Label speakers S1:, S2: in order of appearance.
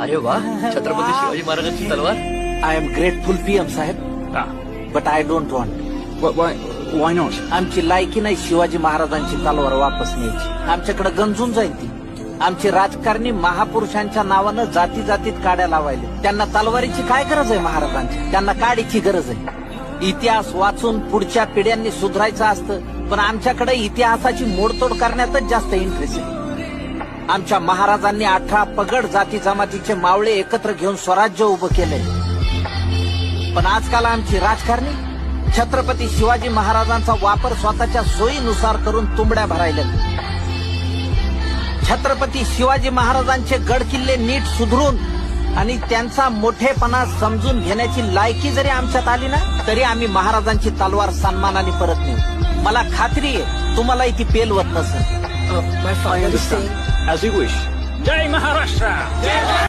S1: अरे वा, छत्रपती शिवाजी महाराजांची तलवार.
S2: I am grateful PM saheb, but I don't want.
S3: Why not?
S2: आमची लायकी नाही शिवाजी महाराजांची तलवार वापस न्यायची. आमच्याकडे गंजून जाईल ती. आमची राजकारणी महापुरुषांच्या नावानं जाती जातीत काड्या लावायले. त्यांना तलवारीची काय गरज आहे महाराजांची? त्यांना काडीची गरज आहे. इतिहास वाचून पुढच्या पिढ्यांनी सुधारायचं असतं, पण आमच्याकडे इतिहासाची मोडतोड करण्यातच जास्त इंटरेस्ट आहे. आमच्या महाराजांनी 18 पगड जाती जमातीचे मावळे एकत्र घेऊन स्वराज्य उभं केलंय. पण आजकाल आमची राजकारणी छत्रपती शिवाजी महाराजांचा वापर स्वतःच्या सोयीनुसार करून तुंबड्या भरायला. छत्रपती शिवाजी महाराजांचे गड किल्ले नीट सुधरून आणि त्यांचा मोठेपणा समजून घेण्याची लायकी जरी आमच्यात आली ना, तरी आम्ही महाराजांची तलवार सन्मानाने परत नेऊ. मला खात्री आहे तुम्हालाही ती पेलवत नसेल.
S3: As you wish.
S4: Jai Maharashtra.